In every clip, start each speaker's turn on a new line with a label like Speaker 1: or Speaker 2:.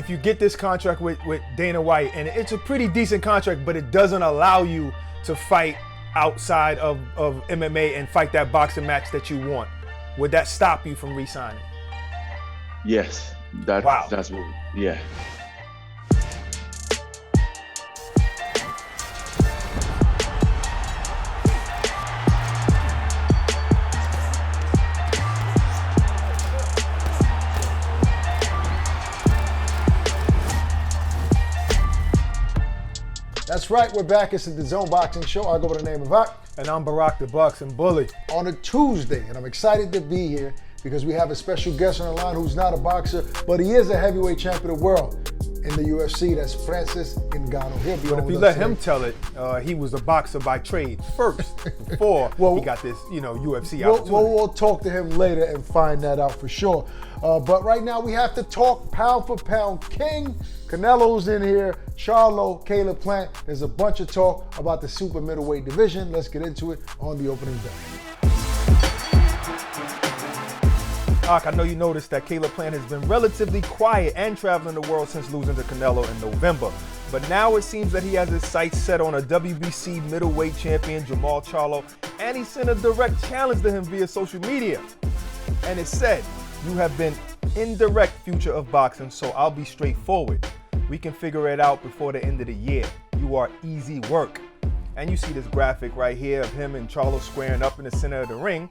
Speaker 1: if you get this contract with Dana White, and it's a pretty decent contract, but it doesn't allow you to fight outside of MMA and fight that boxing match that you want, would that stop you from re-signing?
Speaker 2: Yes.
Speaker 1: Wow.
Speaker 2: That's what, yeah.
Speaker 3: That's right, we're back. It's the DAZN Boxing Show. I go by the name of Ak.
Speaker 1: And I'm Barack the Boxing Bully.
Speaker 3: On a Tuesday, and I'm excited to be here because we have a special guest on the line who's not a boxer, but he is a heavyweight champion of the world in the UFC. That's Francis Ngannou. He'll be
Speaker 1: But if you let him tell it, he was a boxer by trade first before he got this, UFC opportunity.
Speaker 3: We'll talk to him later and find that out for sure. But right now we have to talk pound for pound king. Canelo's in here, Charlo, Caleb Plant. There's a bunch of talk about the super middleweight division. Let's get into it on the opening bell.
Speaker 1: I know you noticed that Caleb Plant has been relatively quiet and traveling the world since losing to Canelo in November. But now it seems that he has his sights set on a WBC middleweight champion, Jamal Charlo, and he sent a direct challenge to him via social media. And it said, "You have been indirect future of boxing, so I'll be straightforward. We can figure it out before the end of the year. You are easy work." And you see this graphic right here of him and Charlo squaring up in the center of the ring.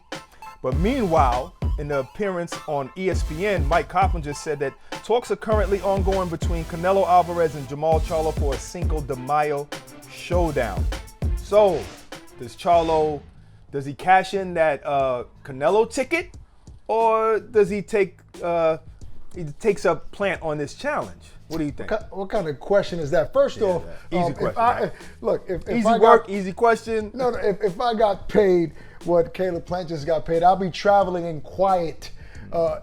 Speaker 1: But meanwhile, in the appearance on ESPN, Mike Coppinger said that talks are currently ongoing between Canelo Alvarez and Jamal Charlo for a Cinco de Mayo showdown. So, does he cash in that Canelo ticket, or does he takes up Plant on this challenge? What do you think?
Speaker 3: What kind of question is that? First off,
Speaker 1: easy question.
Speaker 3: If
Speaker 1: easy
Speaker 3: I
Speaker 1: work, easy question.
Speaker 3: No, if I got paid what Caleb Plant just got paid, I'll be traveling in quiet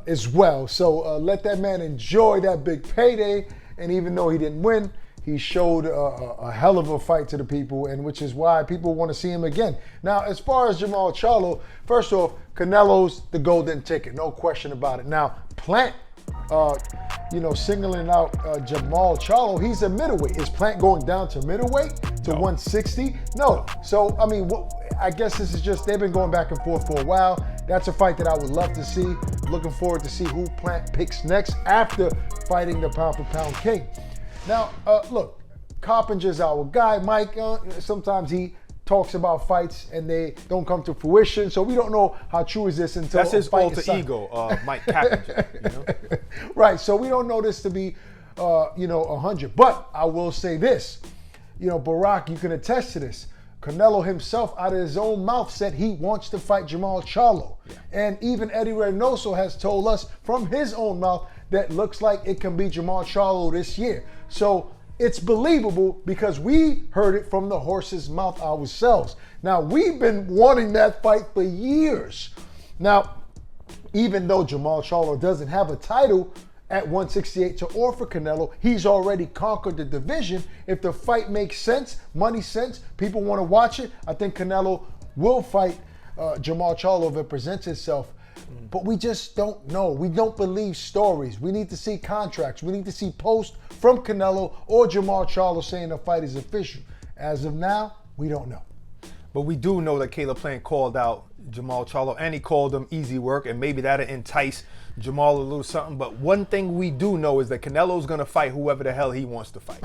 Speaker 3: as well. So let that man enjoy that big payday. And even though he didn't win, he showed a hell of a fight to the people, and which is why people want to see him again. Now, as far as Jamal Charlo, first off, Canelo's the golden ticket, no question about it. Now, Plant, singling out Jamal Charlo, he's a middleweight. Is Plant going down to middleweight to 160? No. So, I mean, I guess this is just, they've been going back and forth for a while. That's a fight that I would love to see. Looking forward to see who Plant picks next after fighting the pound for pound king. Now, look, Coppinger's our guy. Mike, sometimes he talks about fights and they don't come to fruition, so we don't know how true is this until
Speaker 1: that's his alter ego, Mike Coppinger.
Speaker 3: Right, so we don't know this to be, 100. But I will say this, Barack, you can attest to this. Canelo himself, out of his own mouth, said he wants to fight Jamal Charlo. Yeah. And even Eddie Reynoso has told us from his own mouth that looks like it can be Jamal Charlo this year. So it's believable because we heard it from the horse's mouth ourselves. Now, we've been wanting that fight for years. Now, even though Jamal Charlo doesn't have a title at 168 to offer Canelo, he's already conquered the division. If the fight makes sense, money sense, people want to watch it, I think Canelo will fight Jamal Charlo if it presents itself. But we just don't know. We don't believe stories. We need to see contracts. We need to see posts from Canelo or Jamal Charlo saying the fight is official. As of now, we don't know.
Speaker 1: But we do know that Caleb Plant called out Jamal Charlo, and he called him easy work, and maybe that'll entice Jamal a little something. But one thing we do know is that Canelo's gonna fight whoever the hell he wants to fight.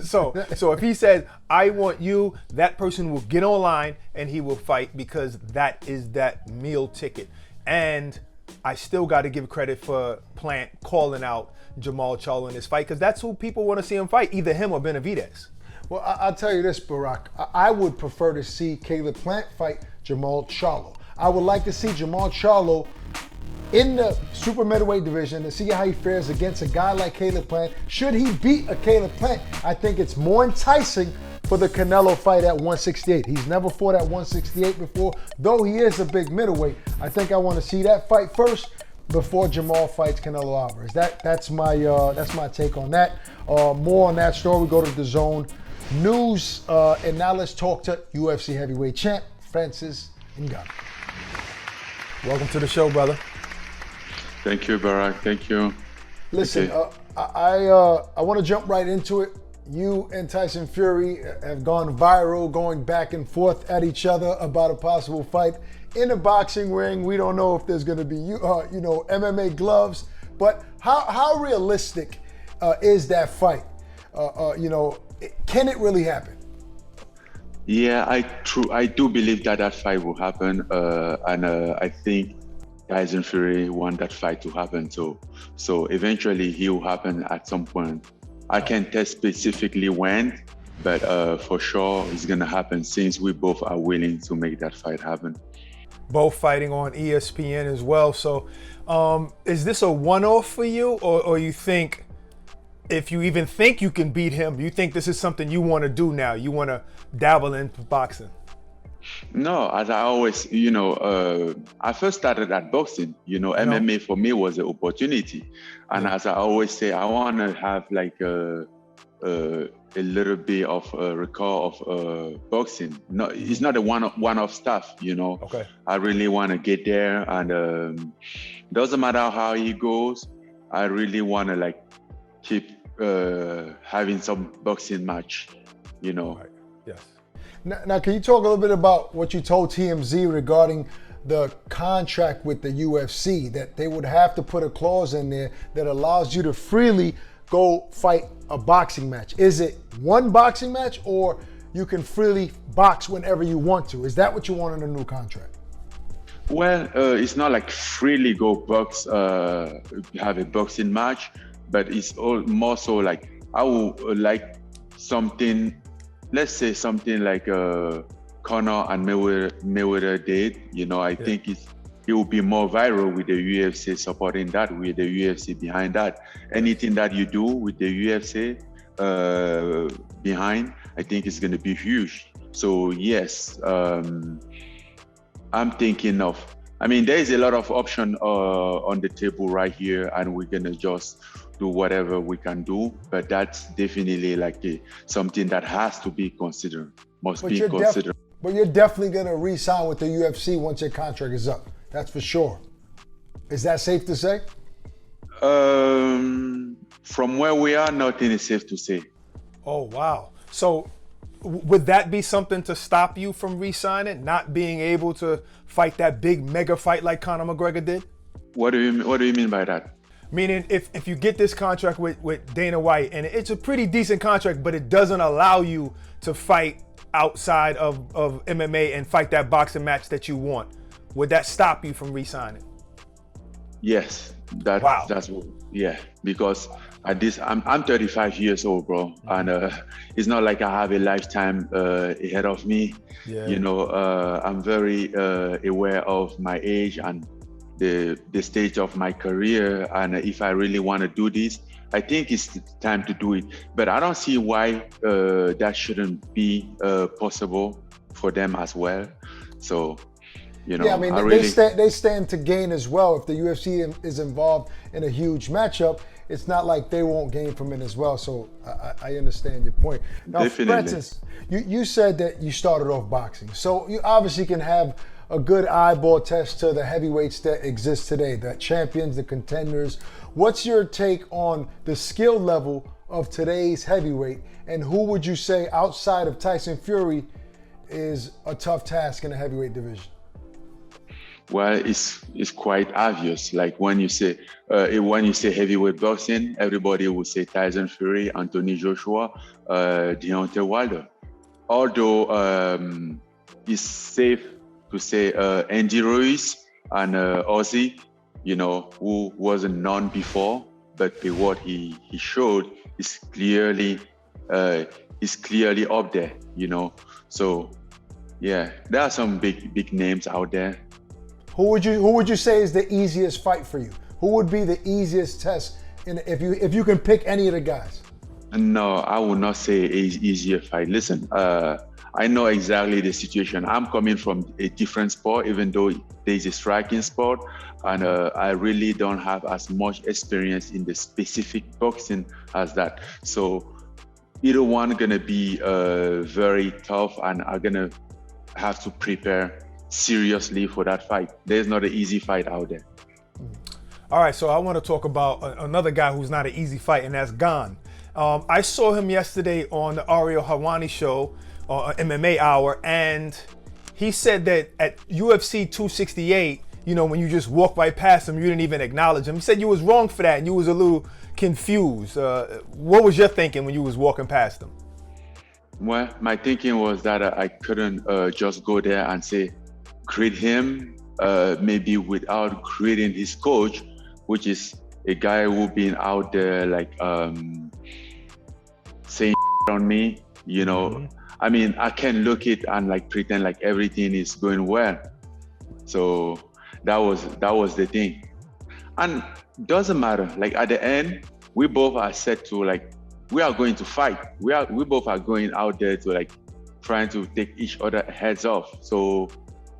Speaker 1: So if he says, I want you, that person will get online and he will fight, because that is that meal ticket. And I still got to give credit for Plant calling out Jamal Charlo in this fight, because that's who people want to see him fight, either him or Benavidez.
Speaker 3: Well, I'll tell you this, Barack. I would prefer to see Caleb Plant fight Jamal Charlo. I would like to see Jamal Charlo in the super middleweight division to see how he fares against a guy like Caleb Plant. Should he beat a Caleb Plant, I think it's more enticing for the Canelo fight at 168. He's never fought at 168 before, though he is a big middleweight. I think I want to see that fight first before Jamal fights Canelo Alvarez. That's my take on that. More on that story, we go to DAZN News, and now let's talk to UFC heavyweight champ Francis Ngannou. Welcome to the show, brother.
Speaker 2: Thank you, Barack. Thank you.
Speaker 3: Listen, I want to jump right into it. You and Tyson Fury have gone viral, going back and forth at each other about a possible fight in a boxing ring. We don't know if there's going to be, MMA gloves, but how realistic is that fight? Can it really happen?
Speaker 2: Yeah, I do believe that fight will happen, and I think Tyson Fury want that fight to happen. So eventually he will happen at some point. I can't tell specifically when, but for sure it's gonna happen since we both are willing to make that fight happen.
Speaker 1: Both fighting on ESPN as well. So is this a one-off for you, or you think, if you even think you can beat him, you think this is something you want to do now? You want to dabble in boxing?
Speaker 2: No, as I always, I first started at boxing. MMA for me was an opportunity, and as I always say, I want to have like a little bit of a record of boxing. No, it's not a one-off stuff.
Speaker 1: Okay.
Speaker 2: I really want to get there, and doesn't matter how he goes. I really want to like keep having some boxing match.
Speaker 1: Right. Yes.
Speaker 3: Now, can you talk a little bit about what you told TMZ regarding the contract with the UFC, that they would have to put a clause in there that allows you to freely go fight a boxing match? Is it one boxing match, or you can freely box whenever you want to? Is that what you want in the new contract?
Speaker 2: Well, it's not like freely go box, have a boxing match, but it's all more so like I would like something. Let's say something like Conor and Mayweather did. I think it will be more viral with the UFC supporting that, with the UFC behind that. Anything that you do with the UFC behind, I think it's going to be huge. So yes, I'm thinking of. There is a lot of option on the table right here, and we're going to just do whatever we can do, but that's definitely like something that has to be considered, must be considered.
Speaker 3: But you're definitely gonna re-sign with the UFC once your contract is up. That's for sure. Is that safe to say?
Speaker 2: From where we are, nothing is safe to say.
Speaker 1: Oh, wow. So would that be something to stop you from re-signing, not being able to fight that big mega fight like Conor McGregor did?
Speaker 2: What do you mean by that?
Speaker 1: Meaning, if you get this contract with Dana White, and it's a pretty decent contract, but it doesn't allow you to fight outside of MMA and fight that boxing match that you want, would that stop you from re-signing?
Speaker 2: Yes,
Speaker 1: Wow.
Speaker 2: That's because at this, I'm 35 years old, bro, and it's not like I have a lifetime ahead of me.
Speaker 1: Yeah.
Speaker 2: I'm very aware of my age and the stage of my career, and if I really want to do this, I think it's time to do it. But I don't see why that shouldn't be possible for them as well. So,
Speaker 3: they stand to gain as well. If the UFC is involved in a huge matchup, it's not like they won't gain from it as well. So I understand your point. Now,
Speaker 2: Definitely.
Speaker 3: Francis, you said that you started off boxing, so you obviously can have a good eyeball test to the heavyweights that exist today, the champions, the contenders. What's your take on the skill level of today's heavyweight, and who would you say outside of Tyson Fury is a tough task in the heavyweight division?
Speaker 2: Well, it's quite obvious. Like when you say heavyweight boxing, everybody will say Tyson Fury, Anthony Joshua, Deontay Wilder. Although it's safe to say Andy Ruiz and Ozzy, who wasn't known before, but what he showed is clearly up there, So yeah, there are some big names out there.
Speaker 3: Who would you say is the easiest fight for you? Who would be the easiest test if you can pick any of the guys?
Speaker 2: No, I would not say it's easier fight. Listen, I know exactly the situation. I'm coming from a different sport, even though there's a striking sport, and I really don't have as much experience in the specific boxing as that. So either one gonna be very tough, and are gonna have to prepare seriously for that fight. There's not an easy fight out there.
Speaker 1: All right, so I want to talk about another guy who's not an easy fight, and that's Ngannou. I saw him yesterday on the Ariel Helwani show, MMA Hour, and he said that at UFC 268, you know, when you just walked right past him, you didn't even acknowledge him. He said you was wrong for that, and you was a little confused. What was your thinking when you was walking past him?
Speaker 2: Well, my thinking was that I couldn't just go there and say, greet him, maybe without greeting his coach, which is a guy who been out there like saying on me, you know. Mm-hmm. I mean, I can look it and like pretend like everything is going well. So that was the thing. And doesn't matter. Like at the end, we both are set to like, we are going to fight. We both are going out there to like trying to take each other heads off. So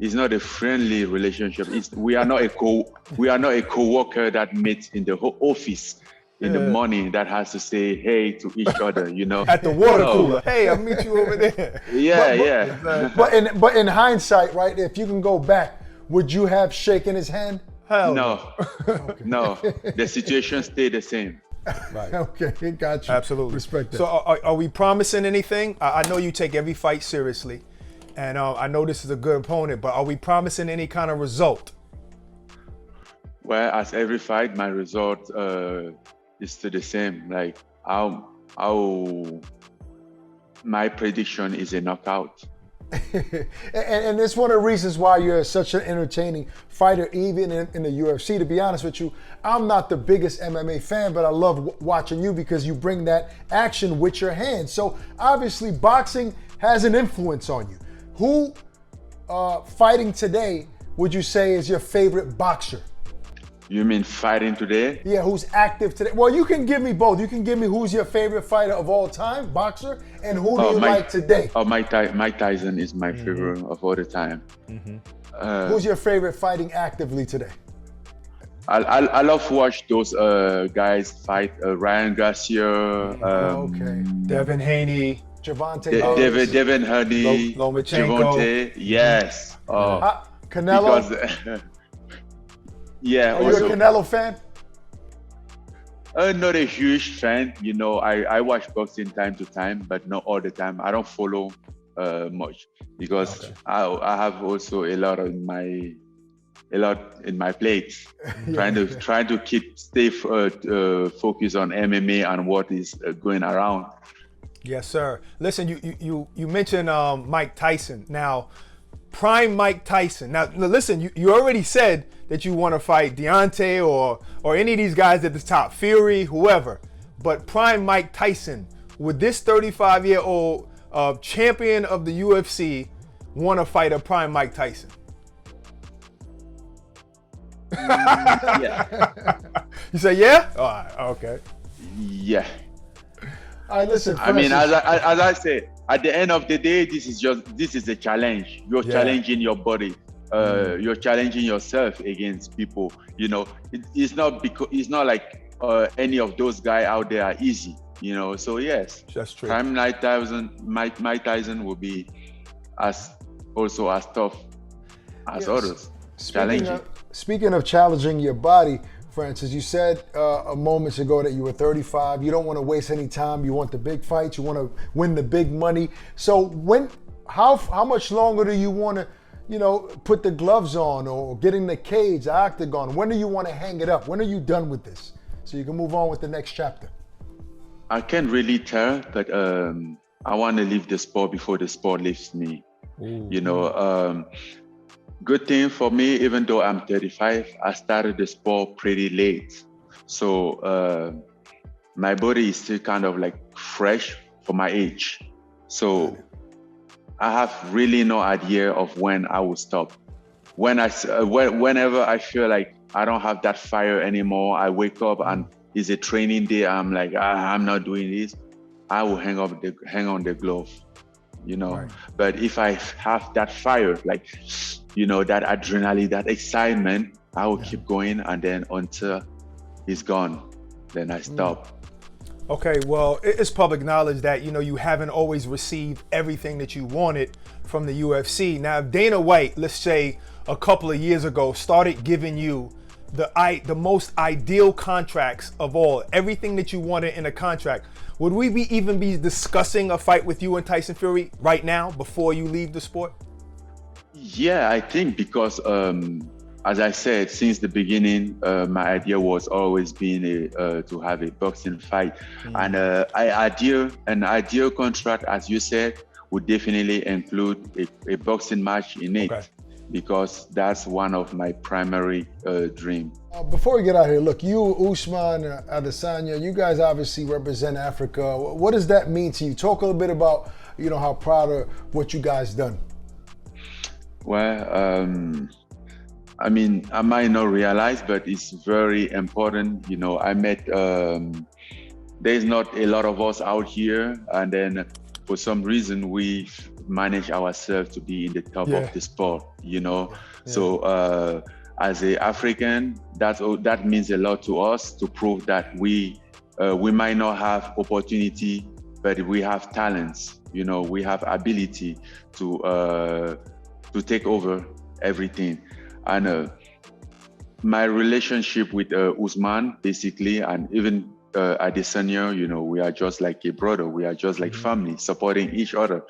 Speaker 2: it's not a friendly relationship. We are not a co-worker that meets in the office in the morning that has to say hey to each other, you know.
Speaker 1: At the water cooler. Hey, I'll meet you over there.
Speaker 2: Yeah.
Speaker 3: But in hindsight, right, if you can go back, would you have shaken his hand?
Speaker 1: Hell
Speaker 2: no. Okay. No. The situation stayed the same.
Speaker 3: Right. Okay, got you.
Speaker 1: Absolutely.
Speaker 3: Respect that.
Speaker 1: So are we promising anything? I know you take every fight seriously, and I know this is a good opponent, but are we promising any kind of result?
Speaker 2: Well, as every fight, my result is still the same. Like my prediction is a knockout.
Speaker 3: and it's one of the reasons why you're such an entertaining fighter, even in the UFC. To be honest with you, I'm not the biggest MMA fan, but I love watching you because you bring that action with your hands. So obviously boxing has an influence on you. Who fighting today would you say is your favorite boxer?
Speaker 2: You mean fighting today?
Speaker 3: Yeah, who's active today? Well, you can give me both. You can give me who's your favorite fighter of all time, boxer, and who do you like today?
Speaker 2: Mike Tyson is my favorite of all the time.
Speaker 3: Mm-hmm. Who's your favorite fighting actively today?
Speaker 2: I love to watch those guys fight. Ryan Garcia,
Speaker 1: Devin Haney,
Speaker 3: Gervonta
Speaker 2: Devin Haney,
Speaker 1: Lomachenko.
Speaker 2: Yes.
Speaker 3: Canelo.
Speaker 2: Because, yeah.
Speaker 3: Are you a Canelo fan?
Speaker 2: Not a huge fan. You know, I watch boxing time to time, but not all the time. I don't follow much because I have also a lot in my plate. trying to stay focused on MMA and what is going around.
Speaker 1: Yes, sir. Listen, you mentioned Mike Tyson. Now, prime Mike Tyson. Now, listen, you already said that you want to fight Deontay or any of these guys at the top, Fury, whoever. But prime Mike Tyson, would this 35-year-old champion of the UFC want to fight a prime Mike Tyson?
Speaker 2: Yeah.
Speaker 1: You say yeah? All right, okay.
Speaker 2: Yeah.
Speaker 3: All right, listen.
Speaker 2: I mean, as I say, at the end of the day, this is a challenge. You're challenging your body. You're challenging yourself against people. You know, it's not like any of those guys out there are easy. You know, so yes,
Speaker 1: that's true.
Speaker 2: Prime Mike Tyson will be as tough as others.
Speaker 3: Speaking of challenging your body, Francis, you said a moment ago that you were 35. You don't want to waste any time. You want the big fights. You want to win the big money. So how much longer do you want to, put the gloves on or get in the cage, the octagon? When do you want to hang it up? When are you done with this? So you can move on with the next chapter.
Speaker 2: I can't really tell, but I want to leave the sport before the sport leaves me. Ooh. Good thing for me, even though I'm 35, I started the sport pretty late. So my body is still kind of like fresh for my age. So I have really no idea of when I will stop. Whenever I feel like I don't have that fire anymore, I wake up and it's a training day, I'm like, I'm not doing this, I will hang on the glove, Right. But if I have that fire, like, that adrenaline, that excitement, I will keep going, and then until it's gone, then I stop.
Speaker 1: Okay, well, it's public knowledge that, you haven't always received everything that you wanted from the UFC. Now, if Dana White, let's say a couple of years ago, started giving you the most ideal contracts of all, everything that you wanted in a contract, would we even be discussing a fight with you and Tyson Fury right now before you leave the sport?
Speaker 2: Yeah, I think because as I said, since the beginning, my idea was always been to have a boxing fight. And an ideal contract, as you said, would definitely include a boxing match in it, because that's one of my primary dreams.
Speaker 3: Before we get out here, look, you, Usman, Adesanya, you guys obviously represent Africa. What does that mean to you? Talk a little bit about, how proud of what you guys done.
Speaker 2: Well, I mean, I might not realize, but it's very important. I met, there's not a lot of us out here. And then for some reason, we manage ourselves to be in the top of the sport, So as an African, that means a lot to us, to prove that we might not have opportunity, but we have talents, we have ability to take over everything. And my relationship with Usman, basically, and even Adesanya, we are just like a brother. We are just like family, supporting each other.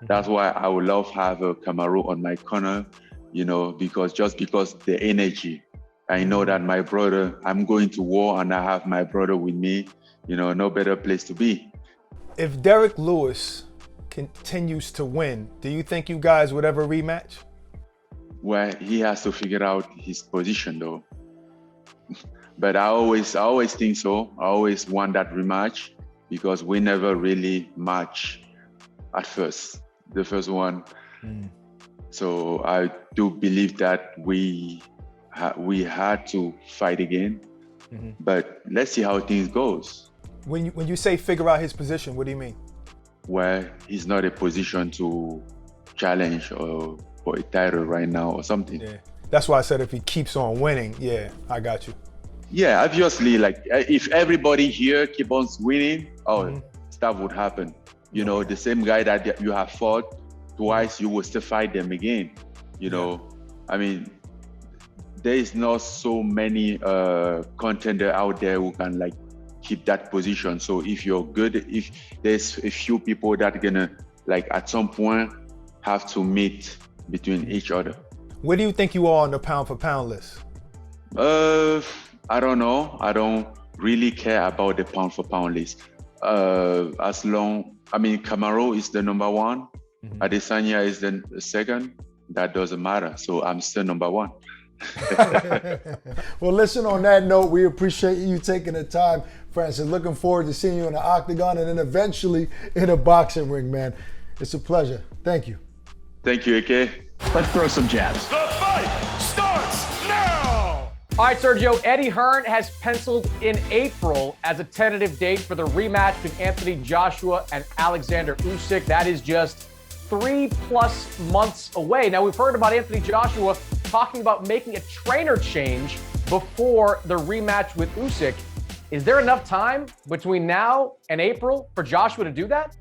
Speaker 2: That's why I would love to have Kamaru on my corner, because the energy. I know that my brother, I'm going to war and I have my brother with me, no better place to be.
Speaker 1: If Derek Lewis continues to win, do you think you guys would ever rematch?
Speaker 2: Well, he has to figure out his position though. But I always think so. I always want that rematch because we never really match at first, the first one. So I do believe that we had to fight again. But let's see how things goes.
Speaker 1: When you say figure out his position, what do you mean?
Speaker 2: Well, he's not in a position to challenge or for a title right now or something.
Speaker 1: Yeah, that's why I said if he keeps on winning, I got you.
Speaker 2: Yeah, obviously, like if everybody here keep on winning, stuff would happen. The same guy that you have fought twice, you will still fight them again. I mean, there is not so many contender out there who can like keep that position. So if you're good, if there's a few people that are gonna like at some point have to meet between each other.
Speaker 1: Where do you think you are on the pound for pound list?
Speaker 2: I don't know. I don't really care about the pound for pound list. Kamaru is the number one. Adesanya is the second. That doesn't matter. So I'm still number one.
Speaker 3: Well, listen, on that note, we appreciate you taking the time, Francis. Looking forward to seeing you in the octagon and then eventually in a boxing ring, man. It's a pleasure. Thank you.
Speaker 2: Thank you, AK.
Speaker 4: Let's throw some jabs.
Speaker 5: The fight starts now!
Speaker 4: All right, Sergio, Eddie Hearn has penciled in April as a tentative date for the rematch with Anthony Joshua and Alexander Usyk. That is just 3+ months away. Now, we've heard about Anthony Joshua talking about making a trainer change before the rematch with Usyk. Is there enough time between now and April for Joshua to do that?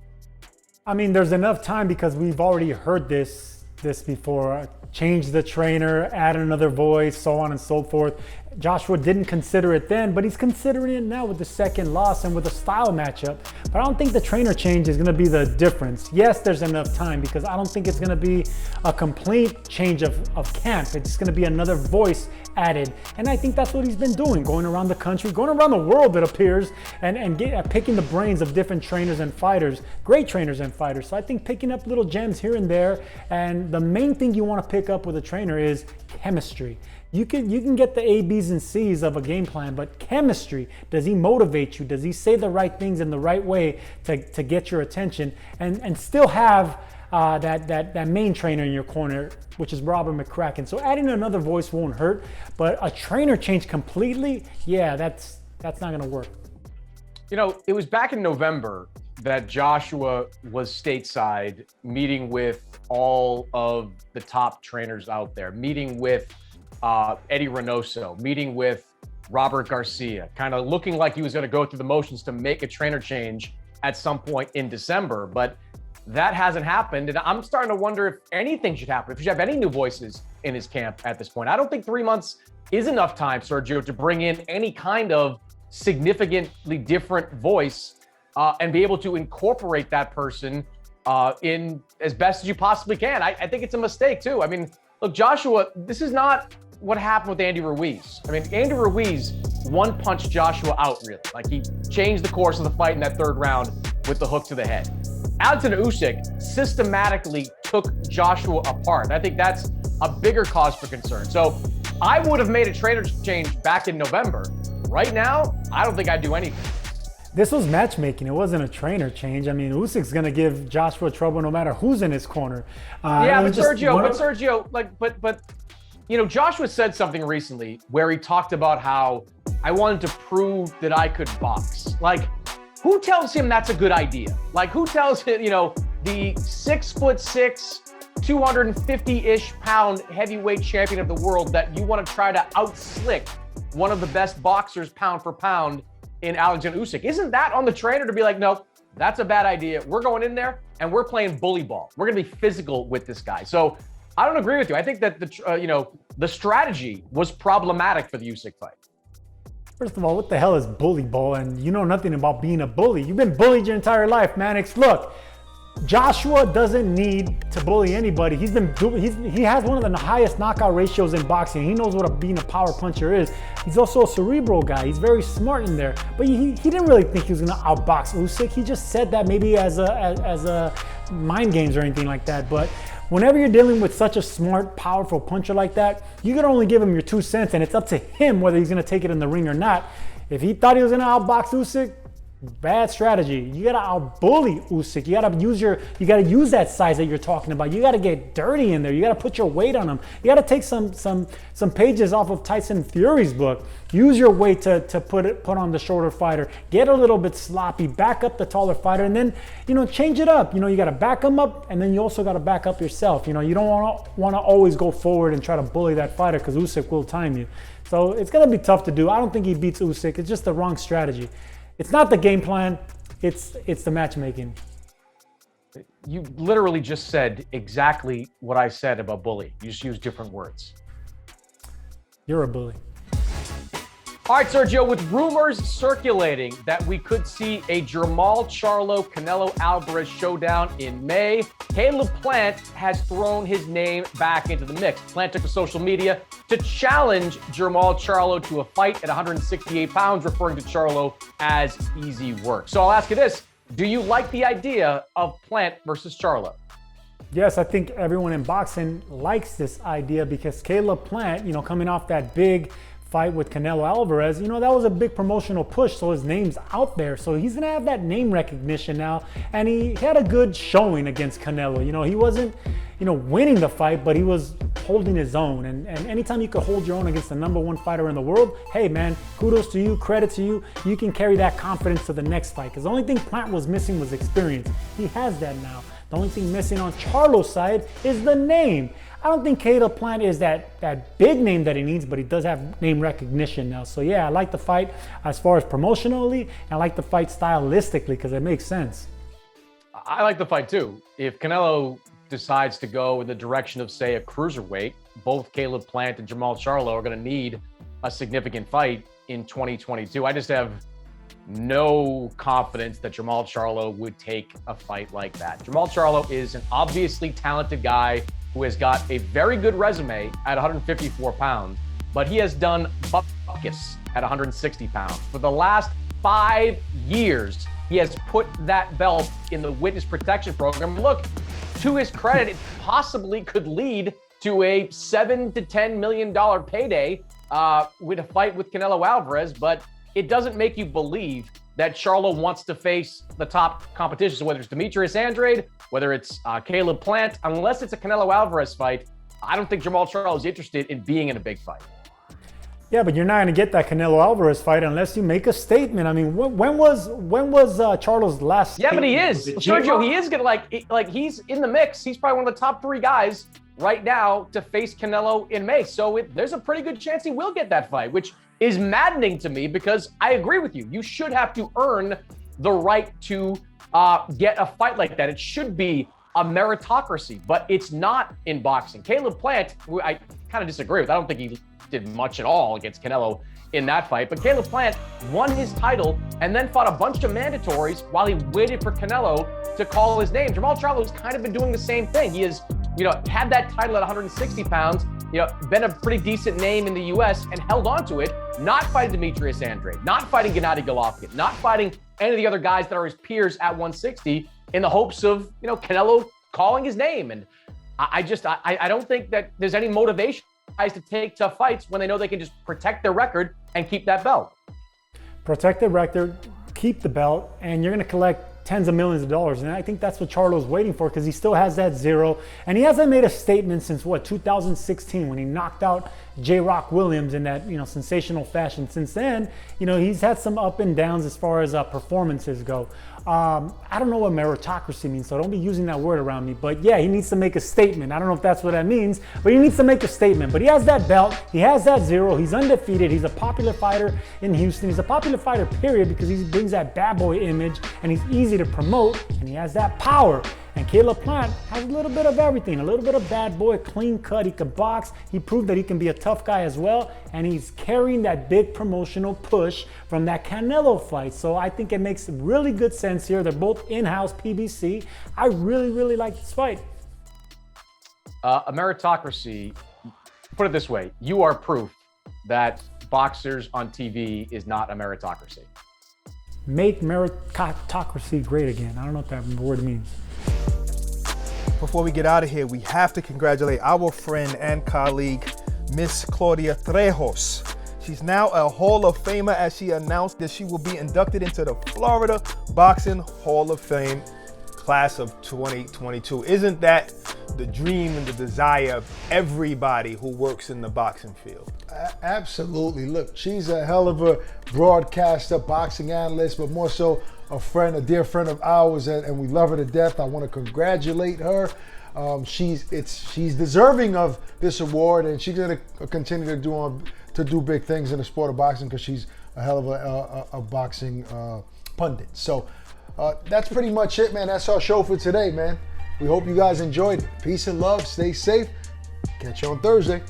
Speaker 6: I mean, there's enough time because we've already heard this before. Change the trainer, add another voice, so on and so forth. Joshua didn't consider it then, but he's considering it now with the second loss and with a style matchup. But I don't think the trainer change is going to be the difference. Yes, there's enough time because I don't think it's going to be a complete change of camp. It's going to be another voice added. And I think that's what he's been doing, going around the country, going around the world, it appears, and picking the brains of different trainers and fighters, great trainers and fighters. So I think picking up little gems here and there. And the main thing you want to pick up with a trainer is chemistry. You can get the A, B's, and C's of a game plan, but chemistry, does he motivate you? Does he say the right things in the right way to get your attention and still have that main trainer in your corner, which is Robert McCracken? So adding another voice won't hurt, but a trainer change completely, that's not gonna work.
Speaker 4: It was back in November that Joshua was stateside meeting with all of the top trainers out there, meeting with Eddie Reynoso, meeting with Robert Garcia, kind of looking like he was going to go through the motions to make a trainer change at some point in December. But that hasn't happened. And I'm starting to wonder if anything should happen, if you should have any new voices in his camp at this point. I don't think 3 months is enough time, Sergio, to bring in any kind of significantly different voice and be able to incorporate that person in as best as you possibly can. I think it's a mistake too. I mean, look, Joshua, this is not what happened with Andy Ruiz. I mean, Andy Ruiz one-punched Joshua out, really. Like, he changed the course of the fight in that third round with the hook to the head. Alexander Usyk systematically took Joshua apart. I think that's a bigger cause for concern. So I would have made a trainer change back in November. Right now, I don't think I'd do anything.
Speaker 6: This was matchmaking. It wasn't a trainer change. I mean, Usyk's going to give Joshua trouble no matter who's in his corner.
Speaker 4: But Sergio, you know, Joshua said something recently where he talked about how I wanted to prove that I could box. Like, who tells him that's a good idea? Like, who tells him, you know, the 6'6", 250-ish pound heavyweight champion of the world that you want to try to outslick one of the best boxers pound for pound in Alexander Usyk? Isn't that on the trainer to be like, no, that's a bad idea. We're going in there and we're playing bully ball. We're going to be physical with this guy. So I don't agree with you. I think that the strategy was problematic for the Usyk fight.
Speaker 6: First of all, what the hell is bully ball? And you know nothing about being a bully. You've been bullied your entire life, Mannix. Look, Joshua doesn't need to bully anybody. He has one of the highest knockout ratios in boxing. He knows what being a power puncher is. He's also a cerebral guy. He's very smart in there. But he didn't really think he was going to outbox Usyk. He just said that maybe as a mind games or anything like that. But whenever you're dealing with such a smart, powerful puncher like that, you can only give him your 2 cents, and it's up to him whether he's going to take it in the ring or not. If he thought he was going to outbox Usyk, bad strategy. You gotta out-bully Usyk. You gotta use that size that you're talking about. You gotta get dirty in there. You gotta put your weight on him. You gotta take some pages off of Tyson Fury's book. Use your weight to put on the shorter fighter. Get a little bit sloppy. Back up the taller fighter, and then change it up. You gotta back him up, and then you also gotta back up yourself. You don't want to always go forward and try to bully that fighter because Usyk will time you. So it's gonna be tough to do. I don't think he beats Usyk. It's just the wrong strategy. It's not the game plan, it's the matchmaking.
Speaker 4: You literally just said exactly what I said about bully. You just used different words.
Speaker 6: You're a bully.
Speaker 4: All right, Sergio, with rumors circulating that we could see a Jermall Charlo Canelo Alvarez showdown in May, Caleb Plant has thrown his name back into the mix. Plant took to social media to challenge Jermall Charlo to a fight at 168 pounds, referring to Charlo as easy work. So I'll ask you this. Do you like the idea of Plant versus Charlo?
Speaker 6: Yes, I think everyone in boxing likes this idea because Caleb Plant, coming off that big fight with Canelo Alvarez, that was a big promotional push, so his name's out there. So he's gonna have that name recognition now, and he had a good showing against Canelo. He wasn't, winning the fight, but he was holding his own. And anytime you could hold your own against the #1 fighter in the world, hey man, kudos to you, credit to you. You can carry that confidence to the next fight. Because the only thing Plant was missing was experience. He has that now. The only thing missing on Charlo's side is the name. I don't think Caleb Plant is that big name that he needs, but he does have name recognition now. So yeah, I like the fight as far as promotionally, and I like the fight stylistically because it makes sense.
Speaker 4: I like the fight too. If Canelo decides to go in the direction of, say, a cruiserweight, both Caleb Plant and Jermall Charlo are going to need a significant fight in 2022. I just have no confidence that Jermall Charlo would take a fight like that. Jermall Charlo is an obviously talented guy who has got a very good resume at 154 pounds, but he has done buckus at 160 pounds. For the last 5 years, he has put that belt in the witness protection program. Look, to his credit, it possibly could lead to a $7 to $10 million payday with a fight with Canelo Alvarez, but it doesn't make you believe that Charlo wants to face the top competition. So whether it's Demetrius Andrade, whether it's Caleb Plant, unless it's a Canelo Alvarez fight, I don't think Jermall Charlo is interested in being in a big fight.
Speaker 6: Yeah, but you're not going to get that Canelo Alvarez fight unless you make a statement. I mean, when was Charlo's last?
Speaker 4: Yeah, but he is. Sergio, he is going to like he's in the mix. He's probably one of the top 3 guys right now to face Canelo in May. So there's a pretty good chance he will get that fight, which is maddening to me because I agree with you. You should have to earn the right to get a fight like that. It should be a meritocracy, but it's not in boxing. Caleb Plant, who I kind of disagree with. I don't think he did much at all against Canelo in that fight, but Caleb Plant won his title and then fought a bunch of mandatories while he waited for Canelo to call his name. Jermall Charlo's kind of been doing the same thing. He has, had that title at 160 pounds, been a pretty decent name in the US and held on to it, not fighting Demetrius Andrade, not fighting Gennady Golovkin, not fighting any of the other guys that are his peers at 160 in the hopes of, Canelo calling his name. And I don't think that there's any motivation guys to take tough fights when they know they can just protect their record and keep that belt.
Speaker 6: Protect the record, keep the belt, and you're going to collect tens of millions of dollars. And I think that's what Charlo's waiting for, because he still has that zero. And he hasn't made a statement since 2016, when he knocked out J. Rock Williams in that, sensational fashion. Since then, he's had some up and downs as far as performances go. I don't know what meritocracy means, so don't be using that word around me. But yeah, he needs to make a statement. I don't know if that's what that means, but he needs to make a statement. But he has that belt, he has that zero, he's undefeated, he's a popular fighter in Houston. He's a popular fighter, period, because he brings that bad boy image and he's easy to promote and he has that power. And Caleb Plant has a little bit of everything, a little bit of bad boy, clean cut, he can box, he proved that he can be a tough guy as well, and he's carrying that big promotional push from that Canelo fight. So I think it makes really good sense here. They're both in-house PBC. I really, really like this fight.
Speaker 4: A meritocracy, put it this way, you are proof that boxers on TV is not a meritocracy.
Speaker 6: Make meritocracy great again. I don't know what that word means.
Speaker 1: Before we get out of here, we have to congratulate our friend and colleague, Miss Claudia Trejos. She's now a Hall of Famer, as she announced that she will be inducted into the Florida Boxing Hall of Fame class of 2022. Isn't that the dream and the desire of everybody who works in the boxing field?
Speaker 3: Absolutely. Look, she's a hell of a broadcaster, boxing analyst, but more so a friend, a dear friend of ours, and we love her to death. I want to congratulate her. She's deserving of this award, and she's going to continue to do big things in the sport of boxing, because she's a hell of a boxing pundit. So that's pretty much it, man. That's our show for today, man. We hope you guys enjoyed it. Peace and love. Stay safe. Catch you on Thursday.